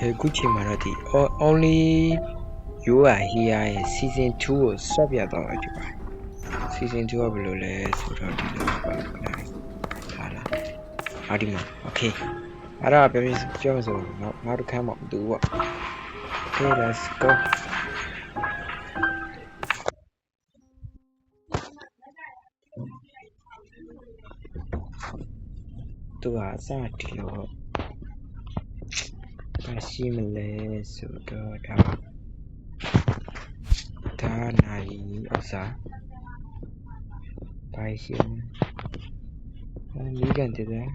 Okay, Gucci Marati. Only you are here. Season 2 stop ya though. Season 2 below less. Hala. Adima. Okay. Ara baby Jones. Now to come up do what? Okay, let's go. To us at you. Ashimale Sudoda Tanai Osa Paishin and Ligan to the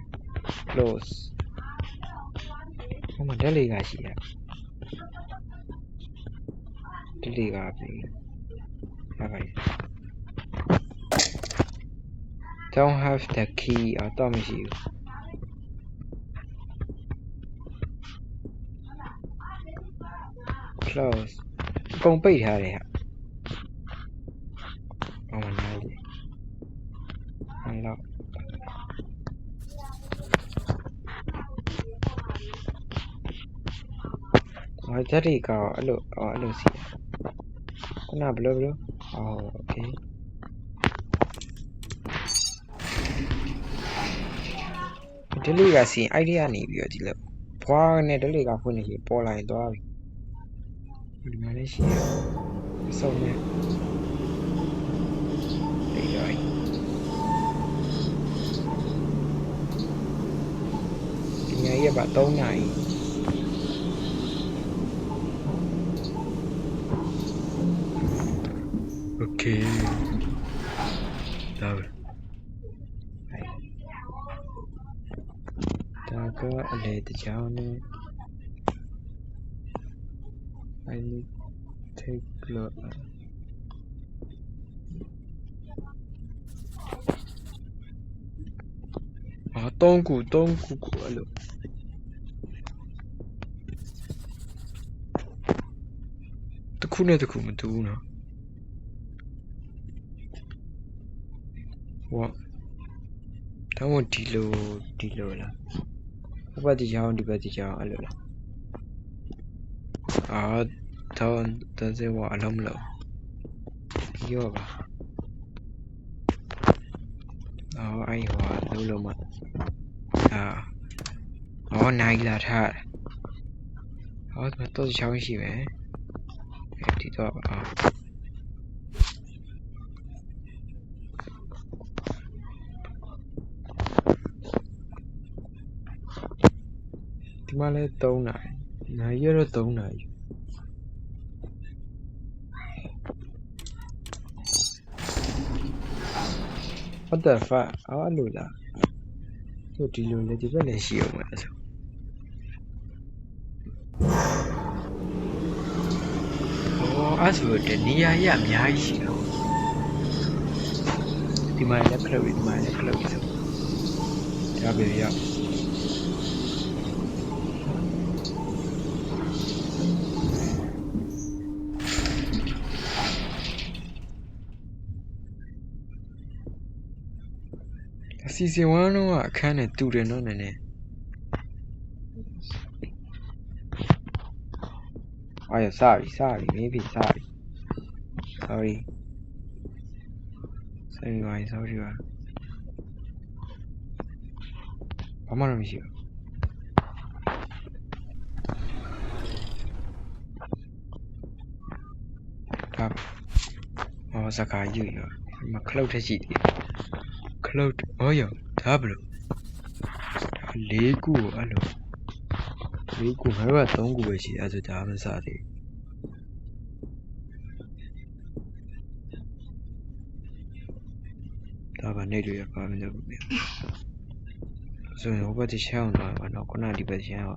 close. I'm a delegation. Delegate. Don't have the key or damage you. Close. Con bị hả đấy hả? Ông mình nói gì? Unlock. Nói chắc đi có ở lô xí. Có nào blue blue? Oh, okay. Delegation idea này bây giờ là quá này delegation này bỏ lại đó. Malaysia xong nha đi rồi nghe với bà tố này ok rồi ta có để từ cháu nữa I need take look tông củ alo tôi khu này mình tu nữa wow tao muốn đi lô là bắt đi cháu alo là tao sẽ vào lâm lợ vô bà ai hòa lâu mà này là thật mà tôi cháu gì vậy thì tôi thì mà lấy tàu này giờ tàu này what the fuck alo là tôi đi luôn là chỉ có là xíu mà saoအဲ့ဆိုတဲ့နေရာရအများကြီးရှိတော့ဒီမှာလည်းခလုတ်ဒီမှာလည်းခလုတ်ဆိုဒါပဲရစီဇန်1တော့အခန်းနဲ့တူတယ်နော်နည်းနည်းOh, sorry, maybe sorry. Sorry, guys, sorry. Come on, monsieur. Tap. Oh, Sakai, you. My cloud has it. Cloud. Oh, yeah. Tableau. Lego, hello. Lego, how about don't go with you as a damn Saturday? Taba need your family. So, nobody shall know. I'm not gonna debate here.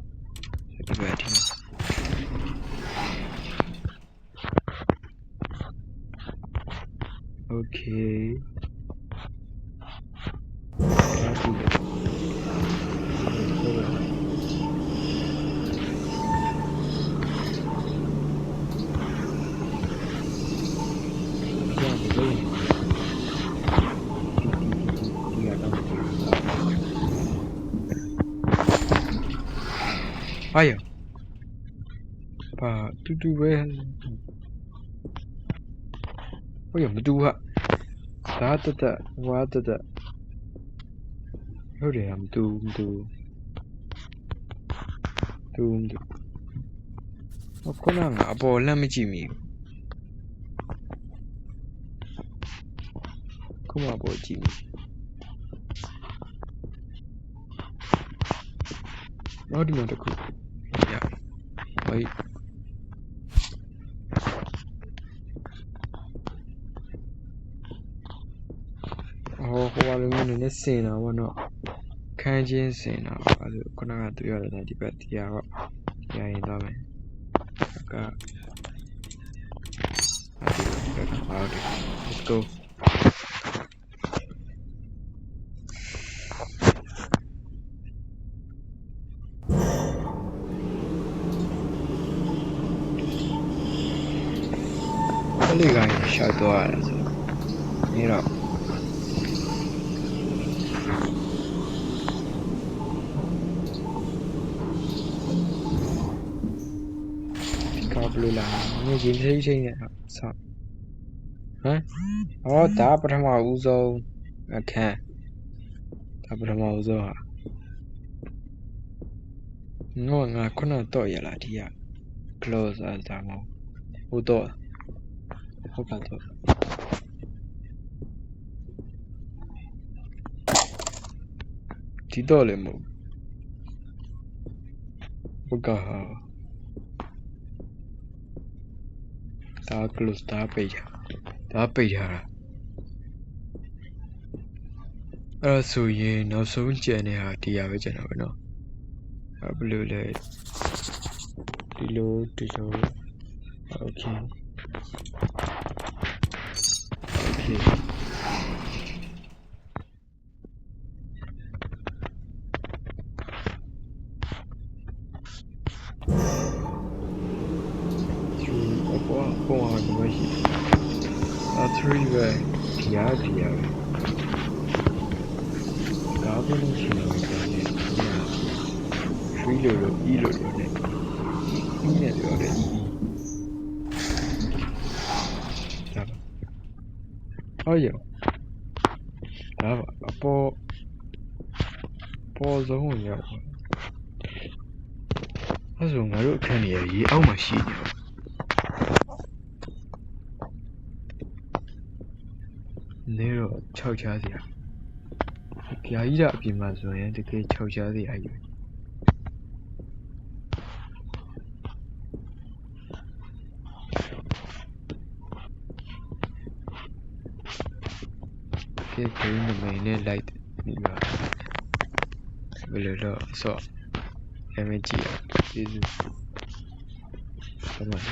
Okay. Ayo. 吧，嘟呗。我也没嘟啊，啥的，我的，有点嘟。我可能啊，不，那么几米，可嘛不几米。我的妈的个，呀，喂。哦，好吧，你先啊，我喏，看见先啊，可能都要在那里边底下个，呀，你到没？那个，好的 ，Let's go。这里个小多了，你了。搞不了啦，你今天一天呀，操！啊？哦，打不他妈欧洲，看，打不他妈欧洲啊！我可能到一了天呀 ，close 啊，咱们我到，我看到，知道了没？不搞哈，打 close 打背下了。所以နောက်ဆုံးကျန်နေတာတရားပဲကျန်တာပဲနော်ဘယ်လိုလဲဒီလို okay ပုံအောင်ဒီမရှိ3ပဲတရားပဲကားဘယ်လိုရှိလဲဆိုတော့3လို့ E လို့နဲ့ E နဲ့ပြောတယ် E ဒါပါဟုတ်ရောဒါပါအပေါ်ဆုံးကိုရောက်အဲ့ဆိုငါတို့အခန်းကြီးရေအောက်မှာရှိနေတော့6ချားစရာကြာကြီးတာအပြင်မှာဆိုရင်တကယ်6ချားစရာကြီးကဲခင်းနမိတ်နဲ့လိုက်ပြီးပါဘယ်လိုတော့ဆော့အမကြီးကျေးဇူးဘာမှမဟ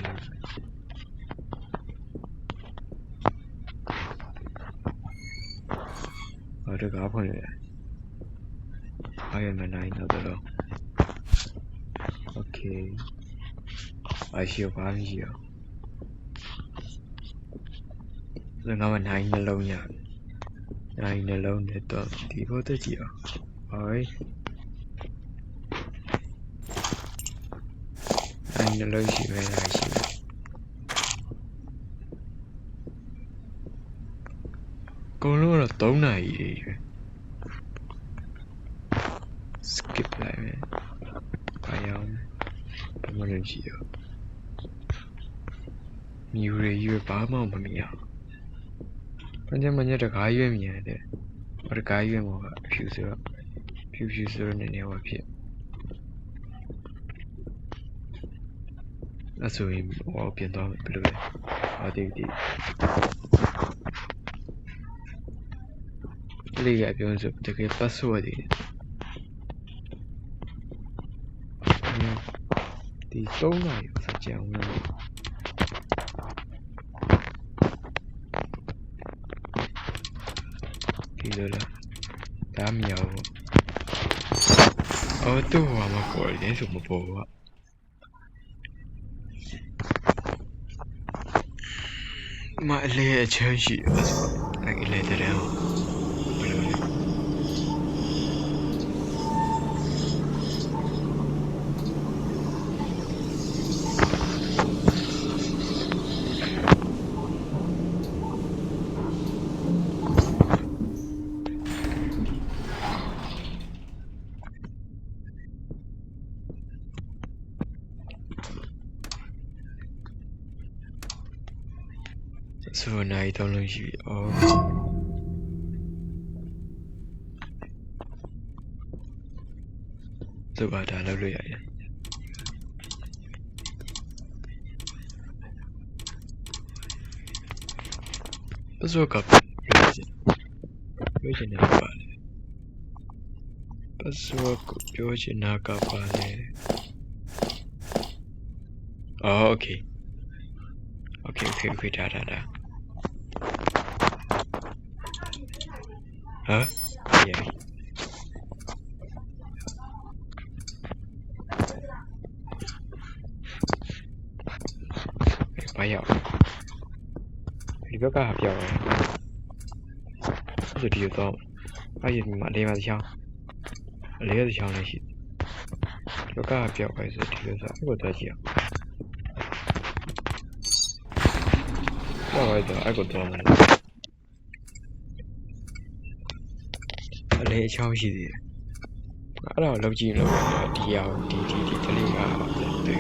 ုတ်တကားဖွင့်ရတယ်အားရမနိုင်တော့โอเคမရှိဘာမှမရှိတော့ငါမနိုင်နှလုံးရနိုင်နှလုံးနဲ့တော့ဒီဘောတက်ကြည့်အောင်ဟိုနိုင်နှလုံးရှိမယ်နိုင်ရှိမယ်ကုန်လို့တော့3နာရီတွေပဲ skip လိုက်မယ်ဘာရောင်းဘာမှလည်းရှိတော့မြူရရွေးဘာမှမမြင်အောင်ဘယ်မှညတကားရွေးမြင်တယ်ဘာတကားရွေးမှာဖြူဆိုတော့ဖြူဆိုတော့နည်းနည်းဟောဖြစ်အဲ့ဆိုရင်ဟောပြင်သွားမယ်ဘယ်လိုလဲဒီလေးကပြောဆိုတကယ် password တွေဒီ3နာရီဆိုကြအောင်ဒီလိုလားဒါမရဘူးအော်တော့ဟောမှာပေါ်တယ်ဆိုမပေါ်ဘူးမအလေအချမ်းရှိအဲ့အလေတဲ့ဟော ဆိုနိုင်တော့လို့ရှိပြီအော်သူ့ဘာဒါလုပ်လို့ရတယ်ပတ်စောကပြောချင်တယ်ပါလေပတ်စောကပြောချင်တာကပါလေအော်โอเคဒါဟာရဘာရောက်ဒီဘက်ကပြောင်းတယ်ဒီတော့အဲ့ဒီမှာလေးပါချောင်းလေးပါချောင်းလေးရှိဒီဘက်ကပြောင်းပဲဆိုဒီလိုဆိုအခုတော့ကြည့်အောင်တော့အဲ့ကတော့မယ်အလေးအချောင်းရှိသေးတယ်အဲ့တော့လောက်ကြည့်လို့ဒီအောင်ဒီတလေးကတွေ့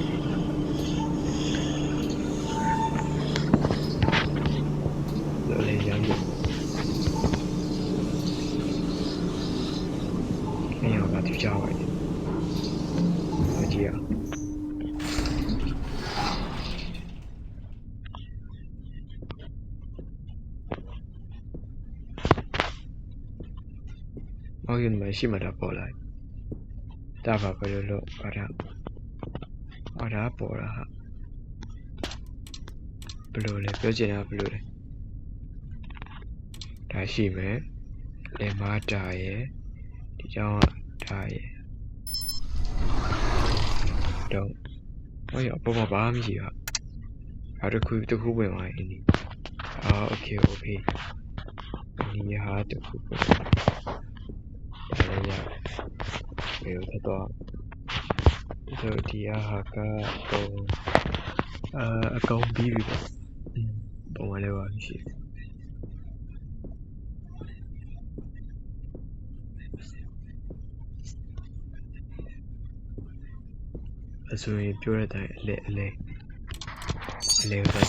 လေးရမ်းပြီအဲ့ရောကသူကြောက်ရတယ်အကြည့်အောင်မောင်ရင်မရှိမှတော့ပေါ်လာတာပါဘယ်လိုလုပ်အဲ့ဒါပေါ်လာဟာဘယ်လိုလဲပြောချင်တာဘယ်လိုလဲဒါရှိမယ်လေမားတာရဲ့ဒီကြောင်းကဒါရဲ့တော့ဟောရပေါ်မှာဘာမှမရှိပါအဲ့ဒါတစ်ခုဝင်သွားရင်ဒီโอเคဒီဟာတစ်ခုဝင်ရဘယ်လိုတော့ဆိုဒီဟာကတော့အကောင်ပြီးပြီပုံမှန်လေးပါရှိအဆိုရင်ပြောရတဲ့အလဲကို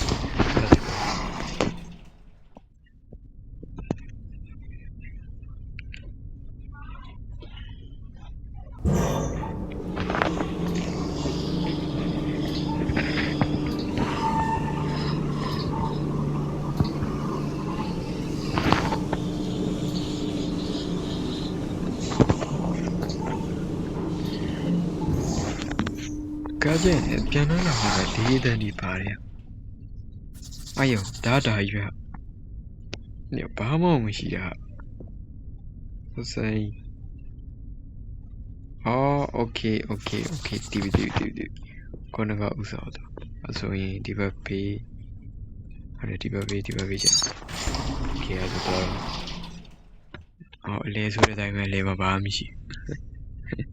ကားကျန်ပြန်လာတာကလေးတန်းဒီပါတယ်အယောဒါရွက်ညဘာမှမရှိတာဟုတ်စမ်းโอเคတီးခေါင်းကဥစားတော့အဆိုရင်ဒီဘက်ဘေးအဲ့ဒီဘက်ဘေးချာခေရတော့အလဲဆိုတဲ့အတိုင်းပဲလဲမှာဘာမှမရှိ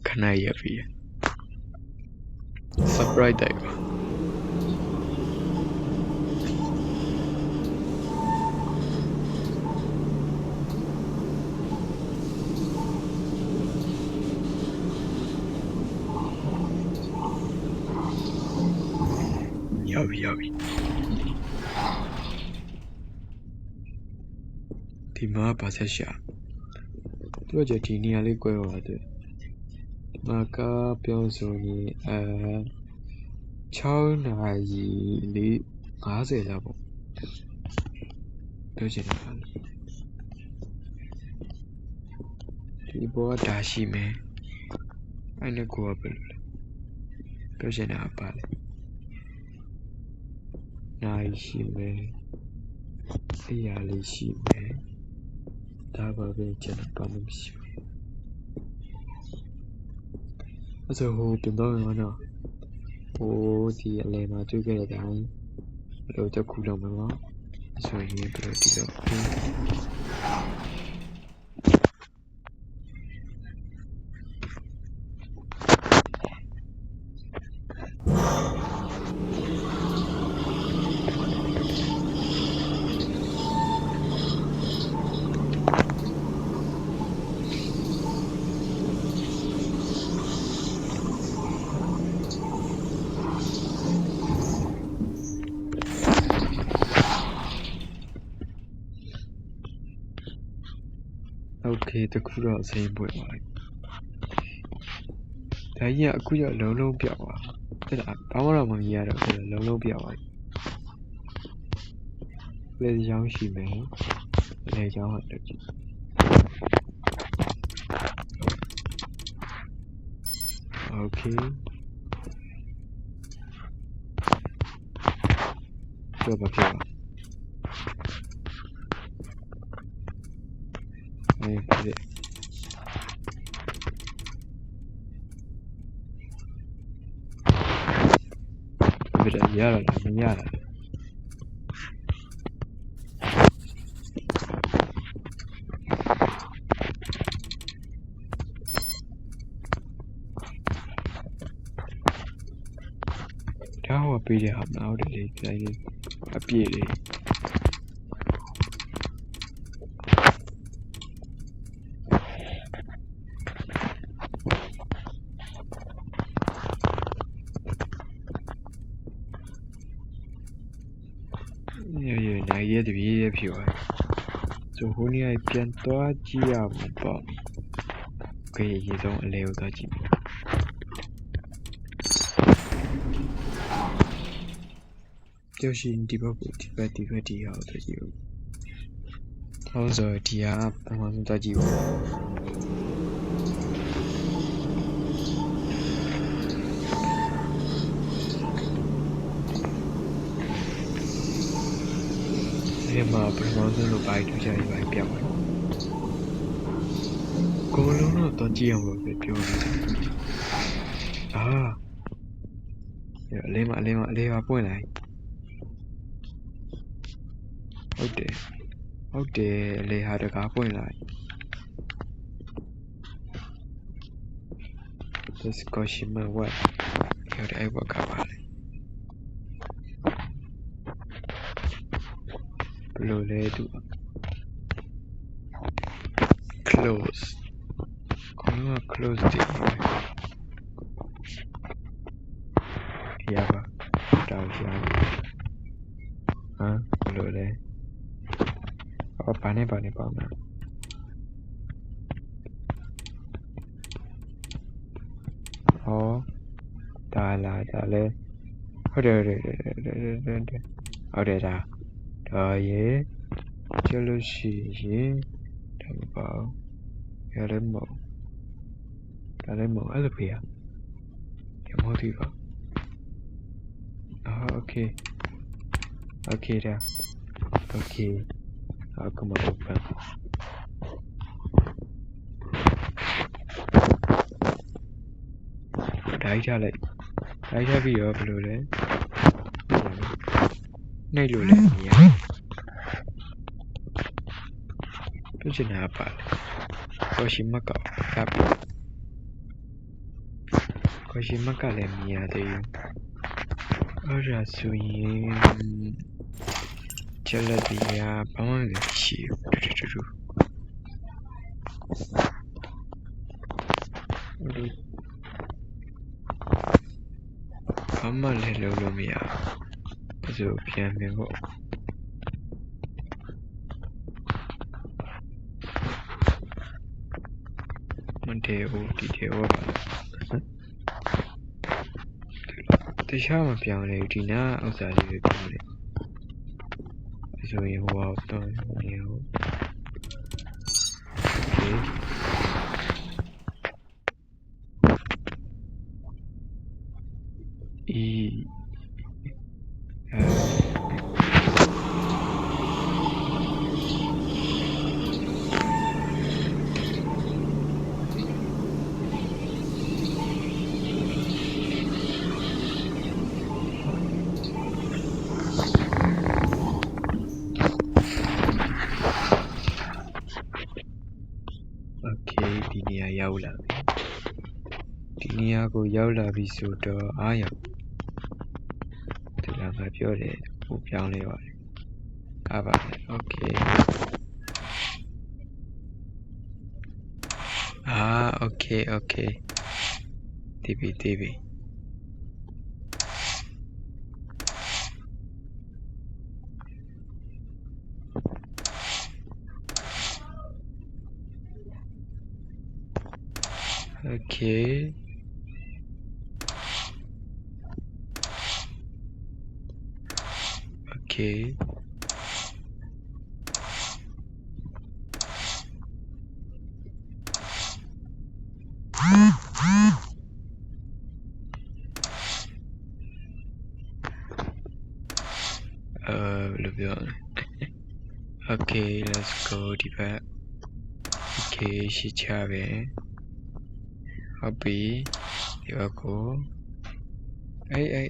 ခဏရပြီsurprise တိုက်ပါရောက်ပြီဒီမှာပါဆက်ရှာသူတို့ဒီနေရာလေး꿰ပါတယ်ဒီမှာကပြောဆိုရင်6နာရီ50လောက်ပေါ့ပြောချင်တာဒီဘောဒါရှိမယ်အဲ့နဲ့ကိုကဘယ်လိုလဲပြောချင်တာပါလေနိုင်ရှိမယ်အရာလေးရှိမယ်ဒါပါပဲကျွန်တော်ပါလို့ရှိမယ်အဲ့ဆိုဟိုတင်တော့ရအောင်ဟိုဒီအလဲမှာတွေ့ခဲ့တဲ့အတိုင်းဘယ်လိုတစ်ခုလုံးမလားဆိုရင်ဘယ်လိုဒီတော့ Okay, the crew same boy. The year a queer low piawa. The power of a year of the low piawa. Let young she may. Let young Okay. Go back here. Yara. How a pretty have now the lake like a beauty. Yeah, I get the video if you are. So, when I can touch you up, okay, you don't allow that. Just in the book, but how to you. Also, the app, I want that you. Emma, promotion of bike to Jai by Piawa. Go alone, don't you know the pure? Ah, Lema, point. Okay, lay had a car point. Just cause my what? You're the ever car. Blue lay to close. Close the Yava. Huh? Blue lay. Oh, Pane. Oh, Dale. Oh, there. Oh, there. Oh, yeah. Jealousy. About Yaremo. Alapia. Yamotiva. Oh, okay. Okay, there. Okay. I'll come open. I have your blue. Nailo. Pujinapa. Koshimaka. Koshimaka, let me add you. Ora swing. Chaladia, pound the chief. Amma hello mia. So piano. Monteo detail. The charm of young lady outside the family. So you walked on you. Okay, Dinia Yaula. Diniago Yaula Visuto Aya. Till I'm at your head, who young okay. Ah, okay. TV. Okay. Okay. Okay, let's go back. Okay, she chave. Happy. Here go. Hey.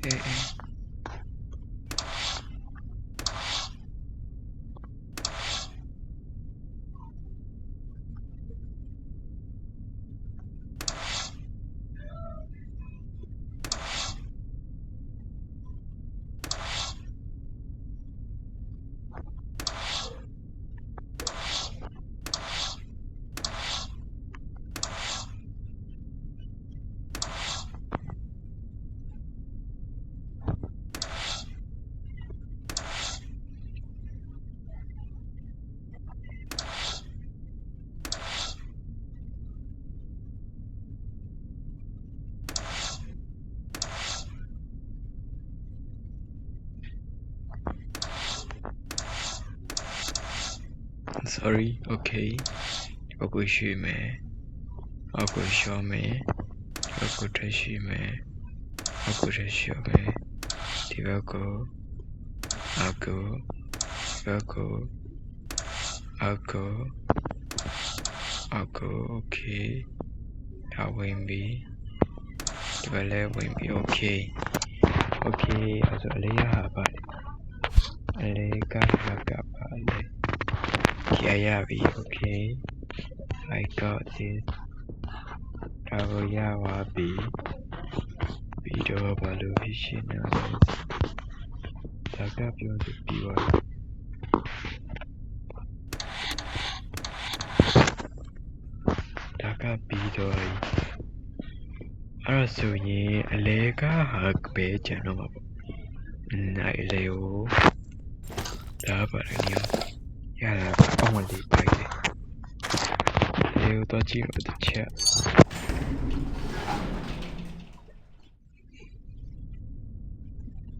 Sorry, okay. I'll go show me. I'll go show me. I'll go to show me. I'll go to show me. I'll go. Okay. I'll win be. Develop win be okay. Okay, also Alea Habal. Alega Habal. Kiayabi, okay. I got this. Tagoyawabi. Video Baluvision. Taka Pion to Piwa. Taka Pidoi. Also, ye Alega Hug Page and Noma. Naileo. Tabarania. Yala, only by Leo Dodgy of the chair.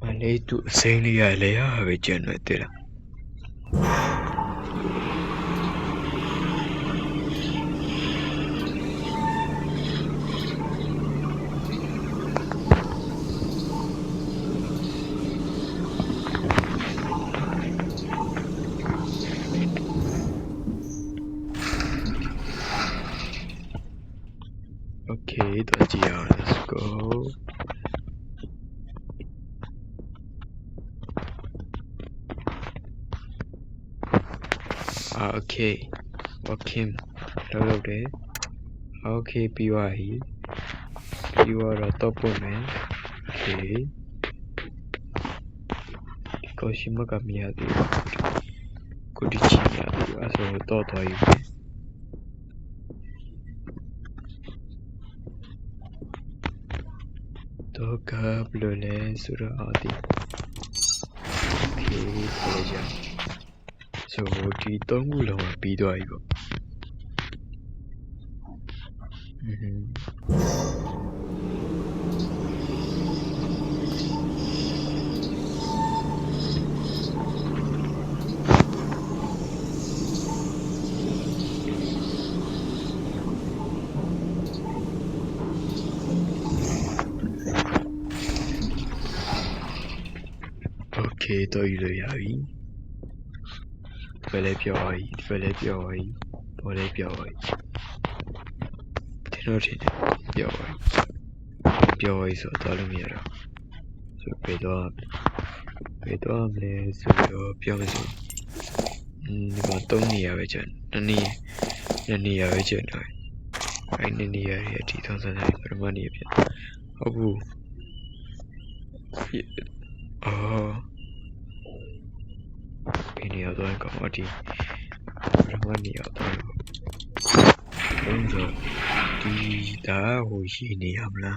Malay to Salia Lea have a generator. Okay, Dodgy, let's go. Okay. Walking. Hello there. Okay, BYE. You are a top man. Okay. Because you make me happy. Could you cheat me? I saw a thought of you. Toka Blole Surati. Okay, pleasure. So, the Tongulo be do I go? Okay, Toiloyavi. Develop your eye. Your eye so Dolomira. So, Pedom, so your Piamaso. Tony Avijan, Nani Avijan. I need a 2000 for money. Oh, any other commodity. Money out of the Yiniamla.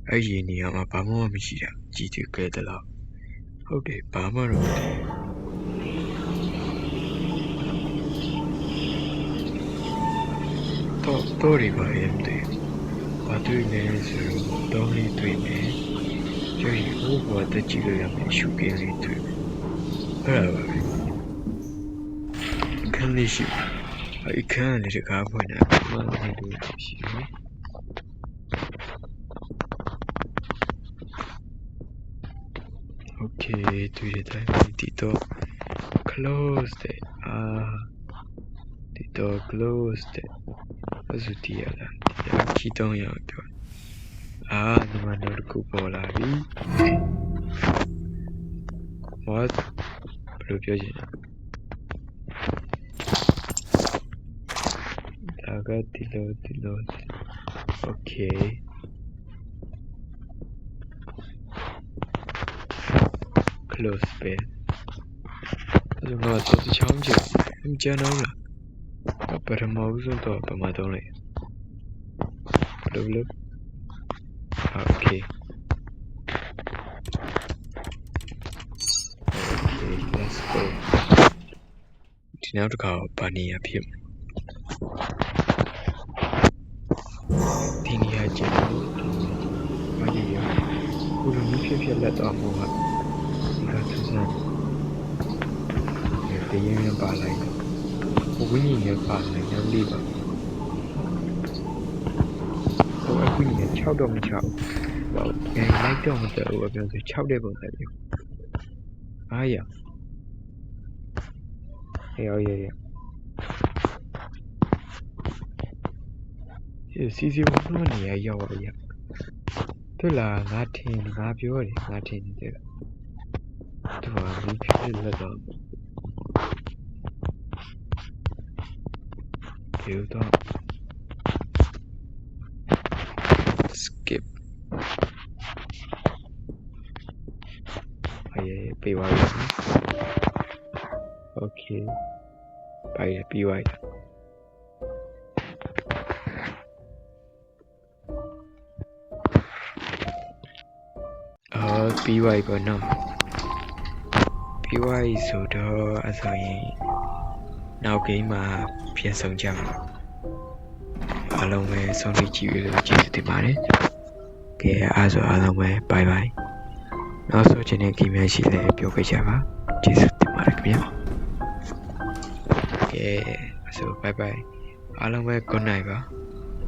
A Yiniama Pamo Mishia, G2 get the law. Okay, Pama. Tori by him. ဘာတွေ့လဲဆိုတော့လေးတွေ့မယ်ကျရင်ဟိုဘောတက်ကြည့်လို့ရမယ်ရှုကင်းလေးတွေ့အဲ့ဒါပါပဲခန်းလေးရှိအခန်းလေးတကားဖွင့်တာမှန်တယ်လို့ရှိတယ် Okay တွေ့တဲ့တိုင်းဒီတော့ close တဲ့ဒီတော့ close တဲ့အဲ့ဆိုဒီရလားဒီခီတုံးရအောင်ပြောဒီမှာတော့တစ်ခုပေါ်လာပြီ what ဘယ်လိုပြောချင်လဲဒါကဒီလို okay close ပဲအဲ့တော့တော့ချောင်းချင်ကျန်တော့လားပထမဦးဆုံးတော့ဘာမှတော့လေဘယ်လို okay let's go ဒီနောက်တစ်ခါဘာနေရဖြစ်ဒီနေရာကျန်လို့ဘာကြီးရခုလိုမျိုးဖြစ်လက်တော့မှာဒီကသူစားဒီရင်ပါလိုက်ဝိညာဉ်နဲ့ပါလိုက်တယ်လေးပါဟိုအခုည6တော့မ6ဟိုလိုက်တော့မတက်ဘူးပြောဆို6တဲ့ပုံစံမျိုးအားရစီစီဘုံနေရရောက်ရတွေ့လားငါထင်ငါပြောတယ်ငါထင်နေတယ်သူကမိဖြစ်လက်တော့ဒီတော့ skip ပေးပါဦး okay ပြီးသွားပြီပြီးသွားပြီပေါ့နော်ပြီးသွားပြီဆိုတော့အဲ့ဆိုရင်နောက်ဂိမ်းမှာပြန်ဆောင်ကြမှာအားလုံးပဲဆုံးဖြတ်ကြည့်လို့ကျေးဇူးတင်ပါတယ်ကဲအားဆိုအားလုံးပဲ bye bye နောက်ဆိုချင်တဲ့ဂိမ်းများရှိလဲပြောခဲ့ကြပါကျေးဇူးတင်ပါတယ်ခင်ဗျာကဲဆို bye bye အားလုံးပဲ good night ပါ